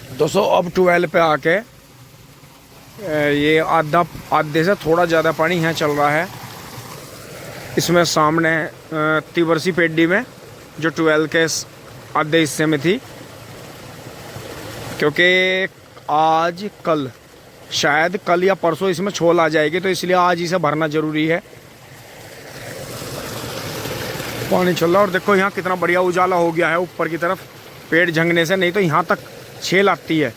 दोस्तों अब 12 पे आके ये आधे से थोड़ा ज़्यादा पानी यहाँ चल रहा है। इसमें सामने तिवरसी पेड्डी में जो 12 के आधे हिस्से में थी, क्योंकि आज कल शायद कल या परसों इसमें छोल आ जाएगी, तो इसलिए आज इसे भरना ज़रूरी है। पानी चल रहा है और देखो यहाँ कितना बढ़िया उजाला हो गया है ऊपर की तरफ पेड़ झंगने से, नहीं तो यहाँ तक छेल आती है,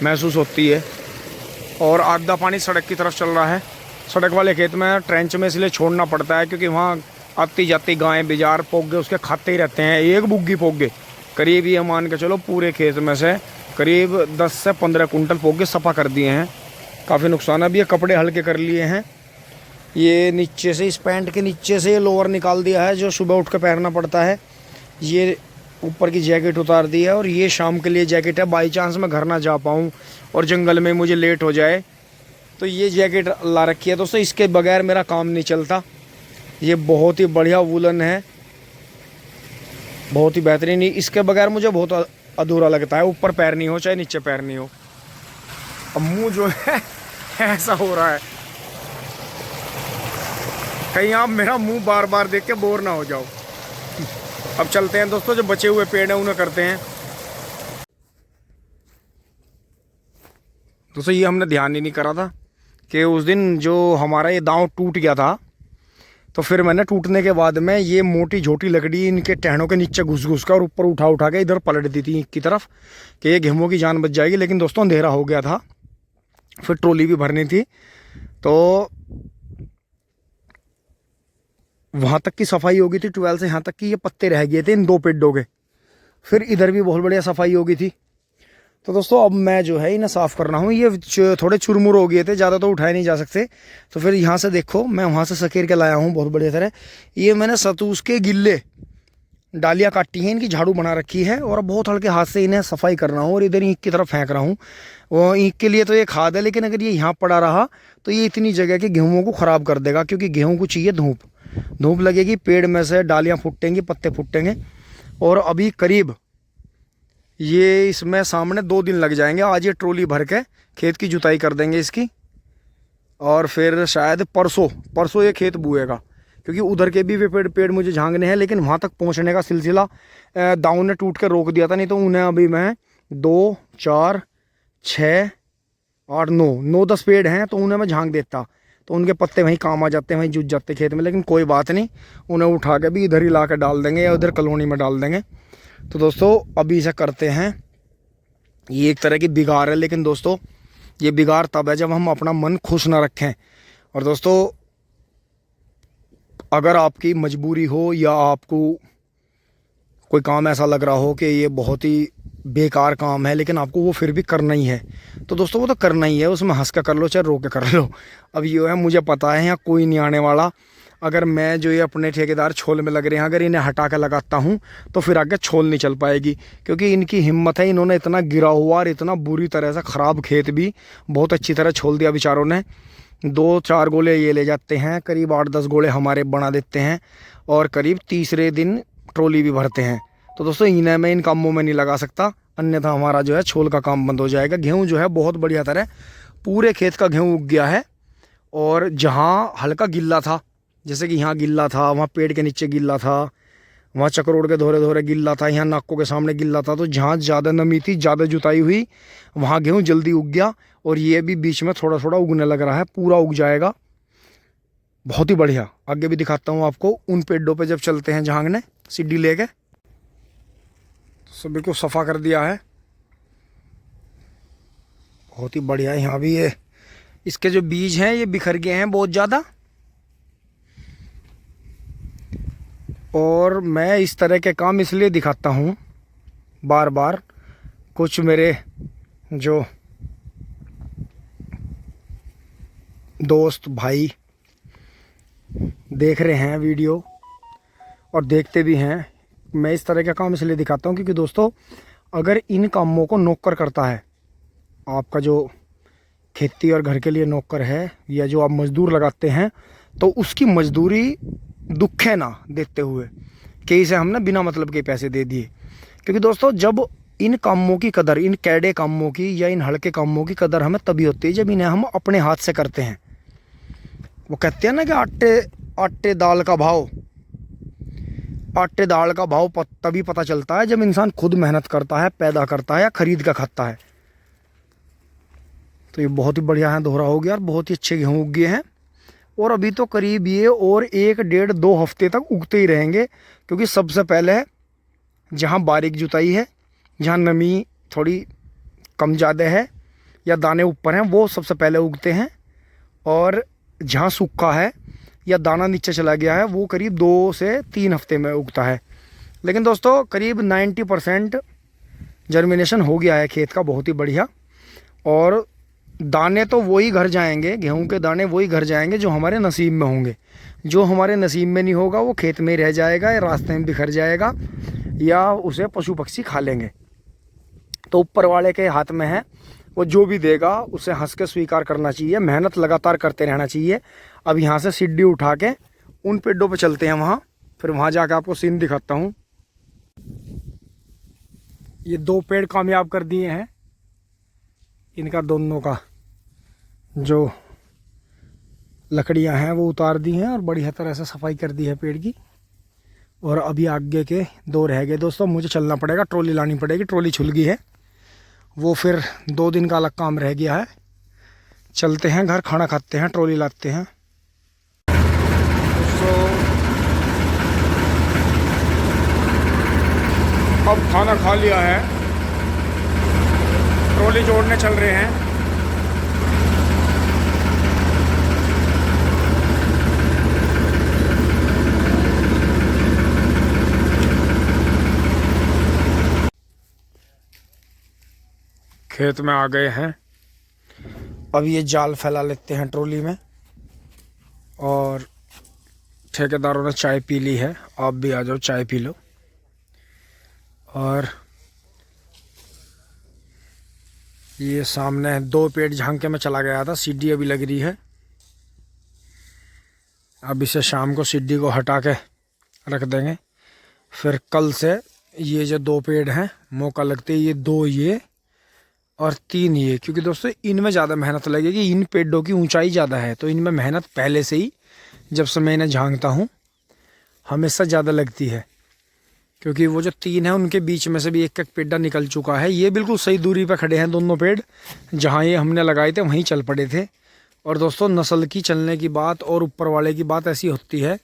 महसूस होती है। और आधा पानी सड़क की तरफ चल रहा है। सड़क वाले खेत में ट्रेंच में इसलिए छोड़ना पड़ता है क्योंकि वहाँ आती जाती गायें बिजार पोगे उसके खाते ही रहते हैं। एक बुग्गी पोगे करीब ये मान के चलो पूरे खेत में से करीब 10 से 15 कुंटल पोगे सफ़ा कर दिए हैं। काफ़ी नुकसान है। अब ये कपड़े हल्के कर लिए हैं। ये नीचे से इस पैंट के नीचे से ये लोअर निकाल दिया है जो सुबह उठ कर पहनना पड़ता है। ये ऊपर की जैकेट उतार दी है और ये शाम के लिए जैकेट है। बाई चांस मैं घर ना जा पाऊँ और जंगल में मुझे लेट हो जाए तो ये जैकेट ला रखी है दोस्तों। इसके बगैर मेरा काम नहीं चलता। ये बहुत ही बढ़िया वूलन है, बहुत ही बेहतरीन। इसके बगैर मुझे बहुत अधूरा लगता है। ऊपर पैर नहीं हो चाहे नीचे पैर नहीं हो। अब मुँह जो है ऐसा हो रहा है, कहीं आप मेरा मुंह बार बार देख के बोर ना हो जाओ। अब चलते हैं दोस्तों, जो बचे हुए पेड़ हैं उन्हें करते हैं। दोस्तों ये हमने ध्यान ही नहीं करा था कि उस दिन जो हमारा ये दांव टूट गया था, तो फिर मैंने टूटने के बाद में ये मोटी झोटी लकड़ी इनके टहनों के नीचे घुस घुस कर और ऊपर उठा उठा के इधर पलट दी थी की तरफ कि ये गेहूं की जान बच जाएगी। लेकिन दोस्तों अंधेरा हो गया था, फिर ट्रॉली भी भरनी थी, तो वहाँ तक की सफाई हो गई थी 12 से यहाँ तक कि ये पत्ते रह गए थे इन 2 पेड़ों के। फिर इधर भी बहुत बढ़िया सफाई हो गई थी। तो दोस्तों अब मैं जो है इन्हें साफ़ कर रहा हूँ। ये थोड़े चुरमुर हो गए थे, ज़्यादा तो उठाए नहीं जा सकते। तो फिर यहाँ से देखो मैं वहाँ से सकेर के लाया हूँ बहुत बढ़िया तरह। ये मैंने सतूस के गिल्ले डालियाँ काटी हैं, इनकी झाड़ू बना रखी है और बहुत हल्के हाथ से इन्हें सफाई कर रहा हूँ और इधर ईंख की तरफ फेंक रहा हूँ। वो ईंख के लिए तो ये खाद है, लेकिन अगर ये यहाँ पड़ा रहा तो ये इतनी जगह के गेहूँ को ख़राब कर देगा, क्योंकि गेहूँ को चाहिए धूप। धूप लगेगी, पेड़ में से डालियाँ फूटेंगी, पत्ते फूटेंगे। और अभी करीब ये इसमें सामने 2 दिन लग जाएंगे। आज ये ट्रॉली भर के खेत की जुताई कर देंगे इसकी, और फिर शायद परसों ये खेत बुएगा, क्योंकि उधर के भी वे पेड़ मुझे झांगने हैं। लेकिन वहाँ तक पहुँचने का सिलसिला दाऊ ने टूट के रोक दिया था, नहीं तो उन्हें अभी मैं 2, 4, 6, 8, 9, 10 पेड़ हैं तो उन्हें मैं झांक देता, तो उनके पत्ते वहीं काम आ जाते हैं, वहीं जुट जाते खेत में। लेकिन कोई बात नहीं, उन्हें उठा के भी इधर ही ला के डाल देंगे या उधर कॉलोनी में डाल देंगे। तो दोस्तों अभी इसे करते हैं। ये एक तरह की बिगाड़ है, लेकिन दोस्तों ये बिगाड़ तब है जब हम अपना मन खुश ना रखें। और दोस्तों अगर आपकी मजबूरी हो या आपको कोई काम ऐसा लग रहा हो कि ये बहुत ही बेकार काम है, लेकिन आपको वो फिर भी करना ही है, तो दोस्तों वो तो करना ही है। उसमें हंस कर कर लो चाहे रो के कर लो। अब ये है, मुझे पता है यहाँ कोई नहीं आने वाला। अगर मैं जो ये अपने ठेकेदार छोल में लग रहे हैं, अगर इन्हें हटा कर लगाता हूँ तो फिर आगे छोल नहीं चल पाएगी, क्योंकि इनकी हिम्मत है। इन्होंने इतना गिरा हुआ और इतना बुरी तरह से ख़राब खेत भी बहुत अच्छी तरह छोल दिया बेचारों ने। 2-4 गोले ये ले जाते हैं, करीब 8-10 गोले हमारे बना देते हैं, और करीब तीसरे दिन ट्रॉली भी भरते हैं। तो दोस्तों इन्हें मैं इन कामों में नहीं लगा सकता, अन्यथा हमारा जो है छोल का काम बंद हो जाएगा। गेहूँ जो है बहुत बढ़िया तरह पूरे खेत का गेहूँ उग गया है। और जहाँ हल्का गिल्ला था, जैसे कि यहाँ गिल्ला था, वहाँ पेड़ के नीचे गिल्ला था, वहाँ चक्रोड़ के धोरे धोरे गिल्ला था, यहाँ नाकों के सामने गिल्ला था, तो जहाँ ज़्यादा नमी थी, ज़्यादा जुताई हुई, वहाँ गेहूँ जल्दी उग गया। और ये भी बीच में थोड़ा थोड़ा उगने लग रहा है, पूरा उग जाएगा। बहुत ही बढ़िया। आगे भी दिखाता हूँ आपको उन पेड़ों पे जब चलते हैं झांकने सीढ़ी लेके। सभी को सफ़ा कर दिया है, बहुत ही बढ़िया। यहाँ भी ये इसके जो बीज हैं ये बिखर गए हैं बहुत ज़्यादा। और मैं इस तरह के काम इसलिए दिखाता हूँ बार बार, कुछ मेरे जो दोस्त भाई देख रहे हैं वीडियो और देखते भी हैं, मैं इस तरह का काम इसलिए दिखाता हूँ क्योंकि दोस्तों अगर इन कामों को नौकर करता है, आपका जो खेती और घर के लिए नौकर है या जो आप मज़दूर लगाते हैं, तो उसकी मजदूरी दुखे ना देते हुए कि इसे हमने बिना मतलब के पैसे दे दिए। क्योंकि दोस्तों जब इन कामों की कदर, इन कैडे कामों की या इन हल्के कामों की कदर हमें तभी होती है जब इन्हें हम अपने हाथ से करते हैं। वो कहते हैं ना कि आटे दाल का भाव, आटे दाल का भाव तभी पता चलता है जब इंसान खुद मेहनत करता है, पैदा करता है या खरीद का खाता है। तो ये बहुत ही बढ़िया है, दोहरा हो गया और बहुत ही अच्छे गेहूँ उग गए हैं। और अभी तो करीब ये और 1 डेढ़ 2 हफ्ते तक उगते ही रहेंगे, क्योंकि सबसे पहले जहाँ बारीक जुताई है, जहाँ नमी थोड़ी कम ज़्यादा है या दाने ऊपर हैं, वो सबसे पहले उगते हैं। और जहाँ सूखा है या दाना नीचे चला गया है, वो करीब 2 से 3 हफ्ते में उगता है। लेकिन दोस्तों करीब 90% जर्मिनेशन हो गया है खेत का, बहुत ही बढ़िया। और दाने तो वही घर जाएंगे, गेहूं के दाने वही घर जाएंगे जो हमारे नसीब में होंगे। जो हमारे नसीब में नहीं होगा वो खेत में ही रह जाएगा या रास्ते में बिखर जाएगा या उसे पशु पक्षी खा लेंगे। तो ऊपर वाले के हाथ में है, वो जो भी देगा उसे हंस के स्वीकार करना चाहिए, मेहनत लगातार करते रहना चाहिए। अब यहाँ से सीढ़ी उठा के उन पेड़ों पे चलते हैं वहाँ, फिर वहाँ जाकर आपको सीन दिखाता हूँ। ये 2 पेड़ कामयाब कर दिए हैं, इनका दोनों का जो लकड़ियां हैं वो उतार दी हैं और बढ़िया तरह से सफाई कर दी है पेड़ की। और अभी आगे के 2 रह गए दोस्तों, मुझे चलना पड़ेगा, ट्रॉली लानी पड़ेगी, ट्रॉली छुल गई है, वो फिर 2 दिन का अलग काम रह गया है। चलते हैं घर, खाना खाते हैं, ट्रॉली लाते हैं। अब खाना खा लिया है, ट्रॉली जोड़ने चल रहे हैं। खेत में आ गए हैं, अब ये जाल फैला लेते हैं ट्रॉली में। और ठेकेदारों ने चाय पी ली है, आप भी आ जाओ चाय पी लो। और ये सामने 2 पेड़ झांके में चला गया था, सीढ़ी अभी लग रही है। अब इसे शाम को सीढ़ी को हटा के रख देंगे, फिर कल से ये जो 2 पेड़ हैं मौका लगते ये 2 ये और 3 ये, क्योंकि दोस्तों इनमें ज़्यादा मेहनत लगेगी। इन पेड़ों की ऊंचाई ज़्यादा है तो इनमें मेहनत पहले से ही, जब से मैं इन्हें झांकता हूँ, हमेशा ज़्यादा लगती है। क्योंकि वो जो 3 हैं उनके बीच में से भी एक पेड़ा निकल चुका है। ये बिल्कुल सही दूरी पर खड़े हैं दोनों पेड़, जहाँ ये हमने लगाए थे वहीं चल पड़े थे। और दोस्तों नस्ल की चलने की बात और ऊपर वाले की बात ऐसी होती है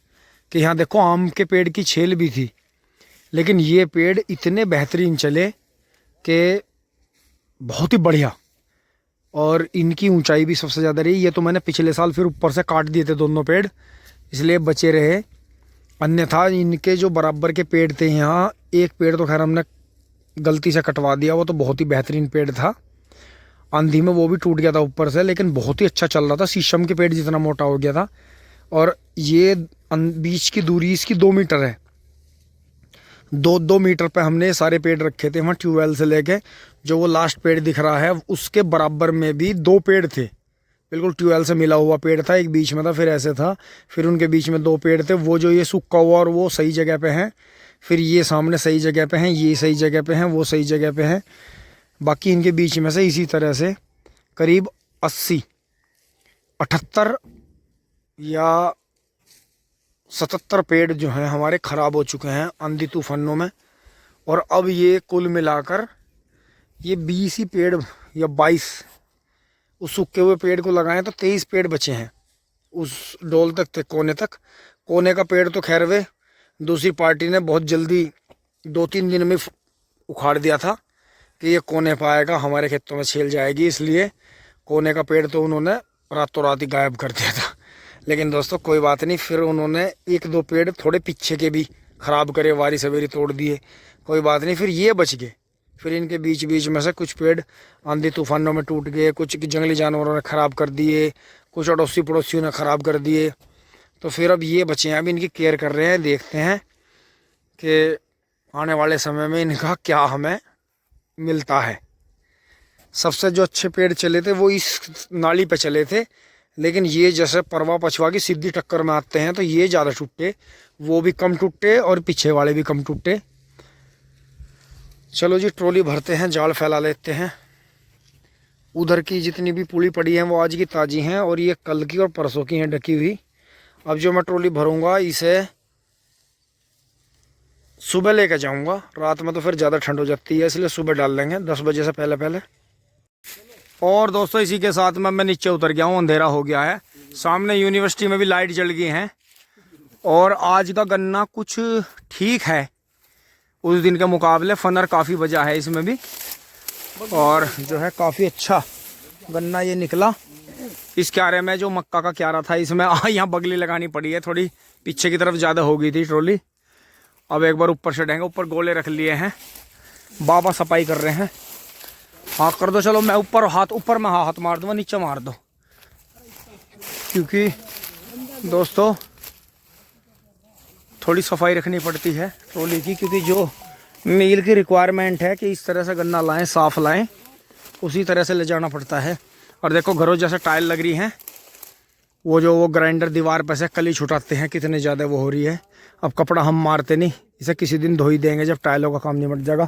कि यहाँ देखो आम के पेड़ की छेल भी थी, लेकिन ये पेड़ इतने बेहतरीन चले कि बहुत ही बढ़िया। और इनकी ऊंचाई भी सबसे ज़्यादा रही। ये तो मैंने पिछले साल फिर ऊपर से काट दिए थे दोनों पेड़, इसलिए बचे रहे, अन्यथा इनके जो बराबर के पेड़ थे यहाँ, एक पेड़ तो खैर हमने गलती से कटवा दिया, वो तो बहुत ही बेहतरीन पेड़ था, आंधी में वो भी टूट गया था ऊपर से, लेकिन बहुत ही अच्छा चल रहा था, शीशम के पेड़ जितना मोटा हो गया था। और ये बीच की दूरी इसकी 2 मीटर है, 2 मीटर पे हमने सारे पेड़ रखे थे वहाँ ट्यूबवेल से लेके। जो वो लास्ट पेड़ दिख रहा है उसके बराबर में भी 2 पेड़ थे, बिल्कुल ट्यूबवेल से मिला हुआ पेड़ था, एक बीच में था, फिर ऐसे था, फिर उनके बीच में 2 पेड़ थे। वो जो ये सूखा हुआ और वो सही जगह पे हैं, फिर ये सामने सही जगह पे हैं, ये सही जगह पे हैं, वो सही जगह पे हैं। बाकी इनके बीच में से इसी तरह से करीब 80, 78 या 77 पेड़ जो हैं हमारे ख़राब हो चुके हैं आंधी तूफानों में। और अब ये कुल मिलाकर ये 20 ही पेड़ या 22 उस सूखे हुए पेड़ को लगाएं तो 23 पेड़ बचे हैं उस डोल तक थे, कोने तक। कोने का पेड़ तो खैर वे दूसरी पार्टी ने बहुत जल्दी 2-3 दिन में उखाड़ दिया था कि ये कोने पर आएगा, हमारे खेतों में छेल जाएगी, इसलिए कोने का पेड़ तो उन्होंने रातों रात ही गायब कर दिया था। लेकिन दोस्तों कोई बात नहीं, फिर उन्होंने 1-2 पेड़ थोड़े पीछे के भी ख़राब करे, वारी सवेरी तोड़ दिए, कोई बात नहीं, फिर ये बच गए। फिर इनके बीच बीच में से कुछ पेड़ आंधी तूफानों में टूट गए, कुछ जंगली जानवरों ने ख़राब कर दिए, कुछ अड़ोसी पड़ोसियों ने ख़राब कर दिए। तो फिर अब ये बचे हैं, अभी इनकी केयर कर रहे हैं, देखते हैं कि आने वाले समय में इनका क्या हमें मिलता है। सबसे जो अच्छे पेड़ चले थे वो इस नाली पे चले थे, लेकिन ये जैसे परवा पछवा की सीधी टक्कर में आते हैं तो ये ज़्यादा टूटे, वो भी कम टूटे और पीछे वाले भी कम टूटे। चलो जी ट्रॉली भरते हैं, जाल फैला लेते हैं। उधर की जितनी भी पुली पड़ी है वो आज की ताज़ी हैं और ये कल की और परसों की हैं ढकी हुई। अब जो मैं ट्रॉली भरूंगा इसे सुबह लेकर जाऊंगा, रात में तो फिर ज़्यादा ठंड हो जाती है, इसलिए सुबह डाल लेंगे 10 बजे से पहले पहले। और दोस्तों इसी के साथ में मैं नीचे उतर गया हूँ, अंधेरा हो गया है। सामने यूनिवर्सिटी में भी लाइट जल गई हैं और आज का गन्ना कुछ ठीक है उस दिन के मुकाबले। फनर काफ़ी बजा है इसमें भी और जो है काफ़ी अच्छा गन्ना ये निकला। इस क्यारे में जो मक्का का क्यारा था इसमें यहाँ बगली लगानी पड़ी है, थोड़ी पीछे की तरफ ज़्यादा हो गई थी ट्रॉली। अब एक बार ऊपर चढ़ेंगे, ऊपर गोले रख लिए हैं, बाबा सफाई कर रहे हैं। हाँ कर दो, चलो मैं ऊपर ऊपर में हाथ मार दूँगा, नीचे मार दो, क्योंकि दोस्तों थोड़ी सफाई रखनी पड़ती है ट्रॉली की, क्योंकि जो मील की रिक्वायरमेंट है कि इस तरह से गन्ना लाएं, साफ लाएं, उसी तरह से ले जाना पड़ता है। और देखो घरों जैसे टाइल लग रही हैं, वो ग्राइंडर दीवार पर से कली छुटाते हैं, कितने ज़्यादा वो हो रही है। अब कपड़ा हम मारते नहीं, इसे किसी दिन धो ही देंगे जब टाइलों का काम निपट जाएगा।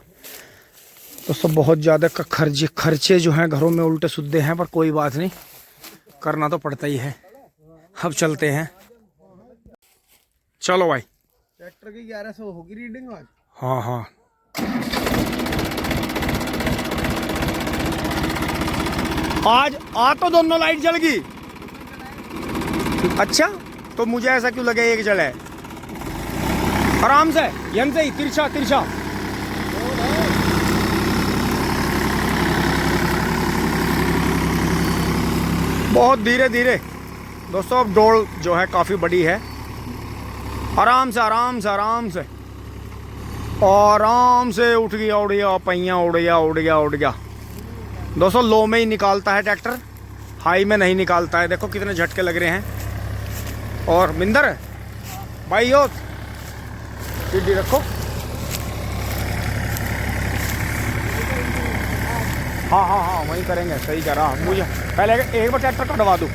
तो सब बहुत ज़्यादा खर्चे जो हैं घरों में उल्टे सुद्दे हैं, पर कोई बात नहीं, करना तो पड़ता ही है। अब चलते हैं, चलो भाई। ट्रैक्टर की 1100 होगी रीडिंग आज। हाँ हाँ आज आ तो दोनों लाइट जल गई। अच्छा तो मुझे ऐसा क्यों लगे एक जले। आराम से, यहीं से ही तिरछा तिरछा। बहुत धीरे धीरे दोस्तों। अब डोल जो है काफ़ी बड़ी है। आराम से आराम से आराम से आराम से उठ गया, उड़ गया, पहिया उड़ गया, उड़ गया, उड़ गया। दोस्तों लो में ही निकालता है ट्रैक्टर, हाई में नहीं निकालता है। देखो कितने झटके लग रहे हैं। और मिंदर भाई हो सीढ़ी रखो। हाँ हाँ हाँ वही करेंगे, सही कह रहा। मुझे पहले एक बार ट्रैक्टर कटवा दूँ।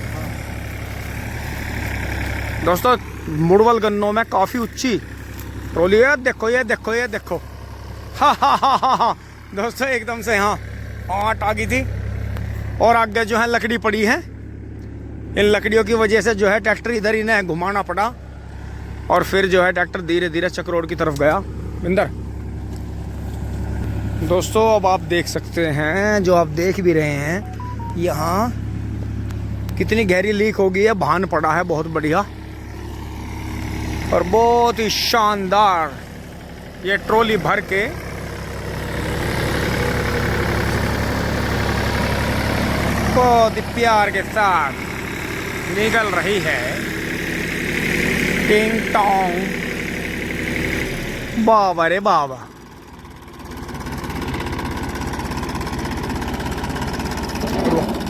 दोस्तों मुड़वल गन्नों में काफ़ी ऊंची ट्रॉली है। देखो ये देखो ये देखो। हाँ हाँ हाँ हाँ हाँ दोस्तों एकदम से हाँ आट आ गई थी। और आगे जो है लकड़ी पड़ी है, इन लकड़ियों की वजह से जो है ट्रैक्टर इधर इन्हें घुमाना पड़ा और फिर जो है ट्रैक्टर धीरे धीरे चक्रोड की तरफ गया। इंदर दोस्तों अब आप देख सकते हैं, जो आप देख भी रहे हैं, यहाँ कितनी गहरी लीक हो गई है, भान पड़ा है बहुत बढ़िया और बहुत ही शानदार। ये ट्रॉली भर के बहुत ही प्यार के साथ निकल रही है। टिंग टोंग, बाबा रे बाबा।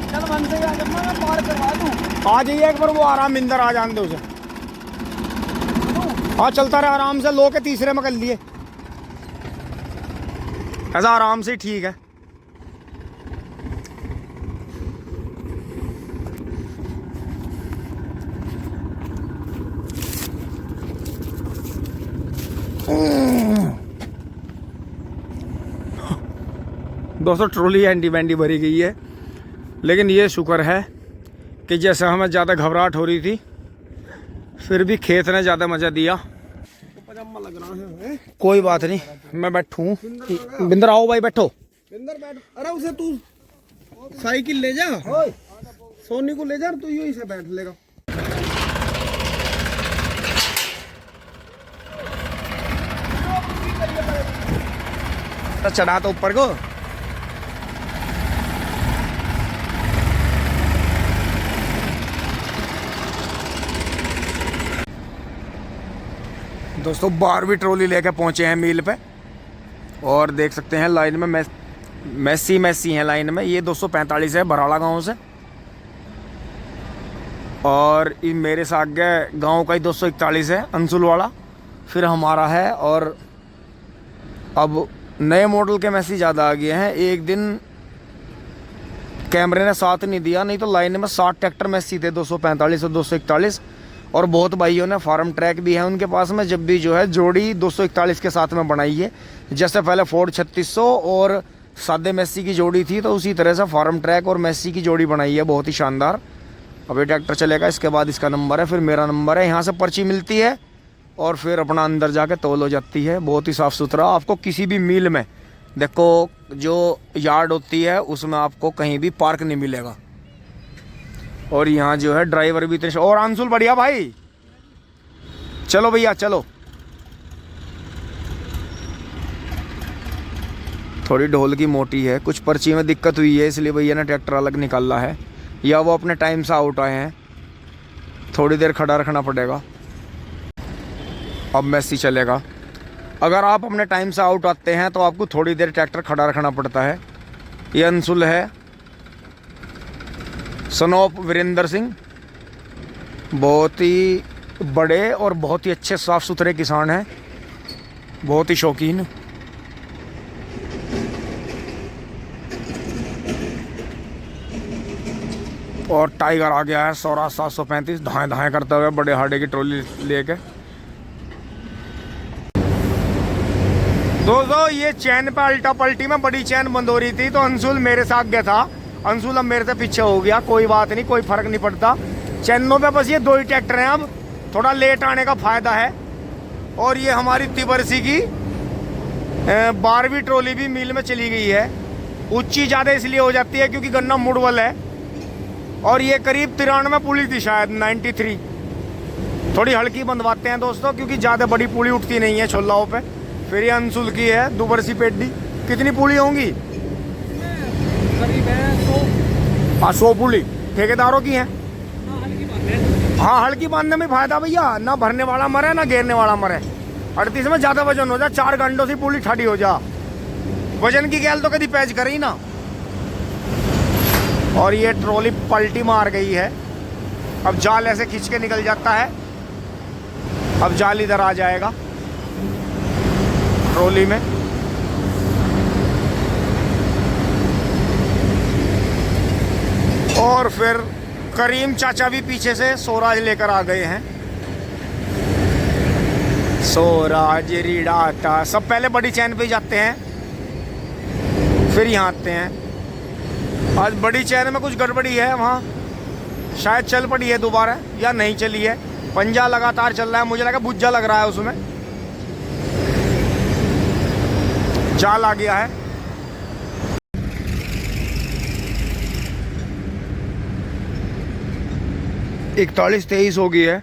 चल मन से आ जाना, मैं पार करवा दूं। आ जाइए एक बार, वो आराम इंदर आ जान दो उसे। हाँ चलता रहे आराम से, लो के तीसरे में कर लिए, ऐसा आराम से ठीक है। दोस्तों ट्रॉली एंटी बैंडी भरी गई है, लेकिन ये शुक्र है कि जैसे हमें ज़्यादा घबराहट हो रही थी, फिर भी खेत ने ज़्यादा मज़ा दिया। पजामा लग रहा है। कोई बात नहीं, मैं बैठूँ। बिंदर आओ भाई बैठो। बिंदर बैठ। अरे उसे तू साइकिल ले जा, सोनी को ले जा, तू यही से बैठ लेगा। तो चढ़ा तो ऊपर को। दोस्तों 12वीं ट्रॉली लेके पहुंचे हैं मील पे और देख सकते हैं लाइन में मैसी हैं लाइन में। ये 245 है बराड़ा गांव से और मेरे से आगे गांव का ही 241 है अंसुल वाला, फिर हमारा है। और अब नए मॉडल के मैसी ज़्यादा आ गए हैं। एक दिन कैमरे ने साथ नहीं दिया, नहीं तो लाइन में 60 ट्रैक्टर मैसी थे, 245 और 241। और बहुत भाइयों ने फार्म ट्रैक भी है उनके पास में, जब भी जो है जोड़ी 241 के साथ में बनाई है। जैसे पहले फोर्ड 3600 और सादे मेस्सी की जोड़ी थी, तो उसी तरह से फार्म ट्रैक और मेस्सी की जोड़ी बनाई है, बहुत ही शानदार। अब ये ट्रैक्टर चलेगा, इसके बाद इसका नंबर है, फिर मेरा नंबर है, यहाँ से पर्ची मिलती है और फिर अपना अंदर जाके तौल हो जाती है। बहुत ही साफ़ सुथरा। आपको किसी भी मील में देखो जो यार्ड होती है उसमें आपको कहीं भी पार्क नहीं मिलेगा। और यहाँ जो है ड्राइवर भी इतने, और अंशुल बढ़िया भाई, चलो भैया चलो। थोड़ी ढोल की मोटी है, कुछ पर्ची में दिक्कत हुई है, इसलिए भैया ने ट्रैक्टर अलग निकाला है, या वो अपने टाइम से आउट आए हैं, थोड़ी देर खड़ा रखना पड़ेगा। अब मेस्सी चलेगा। अगर आप अपने टाइम से आउट आते हैं तो आपको थोड़ी देर ट्रैक्टर खड़ा रखना पड़ता है। ये अंशुल है, सन ऑफ वीरेंद्र सिंह, बहुत ही बड़े और बहुत ही अच्छे साफ़ सुथरे किसान हैं, बहुत ही शौकीन। और टाइगर आ गया है स्वराज 735 धाएँ धाएँ करते हुए बड़े हार्डे की ट्रॉली लेके। दोस्तों ये चैन पे अल्टा पल्टी में बड़ी चैन बंद हो रही थी, तो अंशुल मेरे साथ गया था। अंशुल अब मेरे से पीछे हो गया, कोई बात नहीं, कोई फर्क नहीं पड़ता। चैनों पे बस ये 2 ही ट्रैक्टर हैं, अब थोड़ा लेट आने का फायदा है। और ये हमारी तिबरसी की 12वीं ट्रॉली भी मिल में चली गई है। ऊंची ज़्यादा इसलिए हो जाती है क्योंकि गन्ना मुड़वल है, और ये करीब 93 पुली थी, शायद 93। थोड़ी हल्की बंधवाते हैं दोस्तों, क्योंकि ज़्यादा बड़ी पुली उठती नहीं है छोलाओं पे। फिर ये अंशुल की है दुबरसी पेड्डी। कितनी पुली होंगी? 100 पुली ठेकेदारों की हैं। हाँ, हल्की बांधने में फायदा भैया, ना भरने वाला मरे ना घेरने वाला मरे। 38 में ज़्यादा वजन हो जा, 4 घंटों से पुली ठाड़ी हो जा, वजन की गैल तो कभी पैच करी ना। और ये ट्रॉली पलटी मार गई है, अब जाल ऐसे खींच के निकल जाता है। अब जाल इधर आ जाएगा ट्रॉली में। और फिर करीम चाचा भी पीछे से स्वराज लेकर आ गए हैं। स्वराज रीडाटा सब पहले बड़ी चैन पे जाते हैं, फिर यहाँ आते हैं। आज बड़ी चैन में कुछ गड़बड़ी है, वहाँ शायद चल पड़ी है दोबारा, या नहीं चली है। पंजा लगातार चल रहा है, मुझे लगा बुज्जा लग रहा है उसमें, जाल आ गया है। इकतालीस 23 हो गई है।